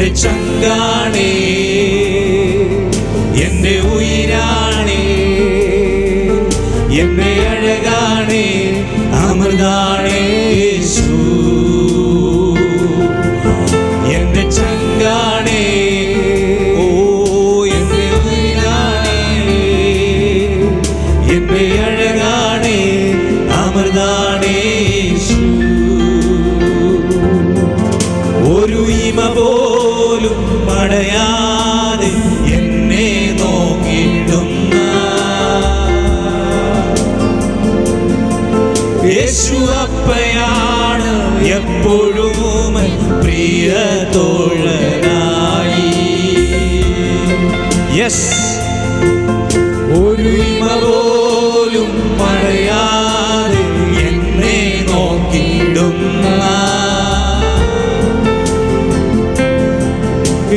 എന്റെ ചങ്കാണേ, എന്റെ ഉയിരാണേ, എന്റെ അഴകാണേ, അമൃതാണേ യേശു. എന്റെ ചങ്കാണേ, ഓ എന്റെ ഉയിരാണേ, എന്റെ അഴകാണേ, അമൃതാണേ യേശു. ഒരു ഇമ പോലും പടയാതെ എന്നെ നോക്കിയിടുന്ന യേശു അപ്പയാണ് എപ്പോഴും പ്രിയ തോഴനായി. യെസ്, ഒരു ഇമ പോലും പടയാതെ എന്നെ നോക്കിയിടുന്ന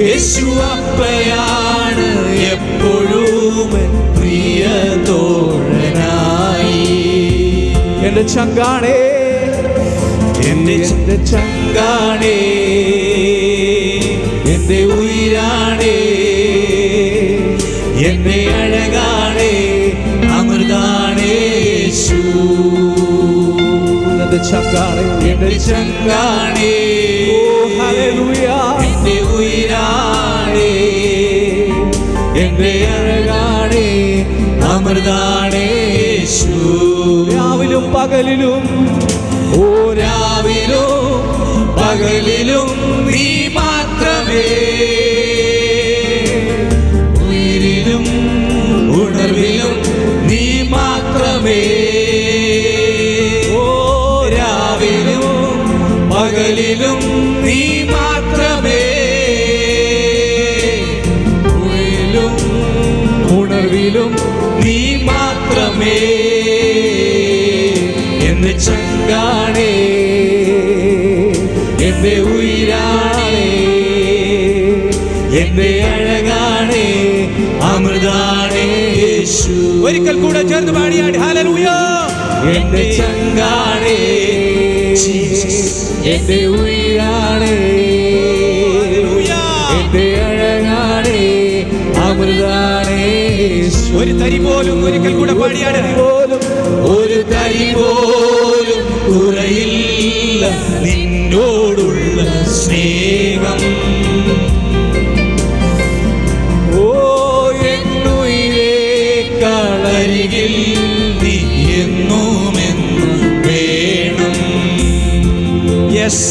യേശു അപ്പയാണ് എപ്പോഴും പ്രിയ തോഴനായി. എന്റെ ചങ്കാണേ, എന്റെ ചങ്കാണേ, എന്റെ ഉയിരാണേ, എന്റെ അഴകാണേ, അമൃതാണേ യേശു. എന്റെ ചങ്കാണേ, എന്റെ ചങ്കാണേ, എന്റെ ഉയിരാണേ, എന്റെ അഴകാണേ, അമൃതാണേ യേശു. രാവിലും പകലിലും, ഓ രാവിലും പകലിലും നീ മാത്രമേ, ഉയിരിലും ഉണർവിലും നീ മാത്രമേ, ഓ രാവിലും പകലിലും നീ മാത്രമേ, ഉയിരിലും ഉണർവിലും നീ മാത്രമേ. എന്റെ ചങ്കാണേ, എന്റെ ഉയിരാണേ, എന്റെ അഴകാണേ, അമൃതാണേ യേശു. ഒരിക്കൽ കൂടെ ചേർന്ന് പാടിയാടി ഹല്ലേലൂയ. എന്റെ ചങ്കാണേ, എന്റെ ഉയിരാണേ, എന്റെ അഴകാണേ, അമൃതാണേ യേശു. ഒരു തരി പോലും, ഒരിക്കൽ കൂടെ പാടിയാടി, ഒരു തരി പോലും കുറയില്ല നിന്നോടുള്ള സ്നേഹം. ഓ എന്നുയിരേക്കാളരികിൽ നീ എന്നുമെന്നും വേണം. യെസ്,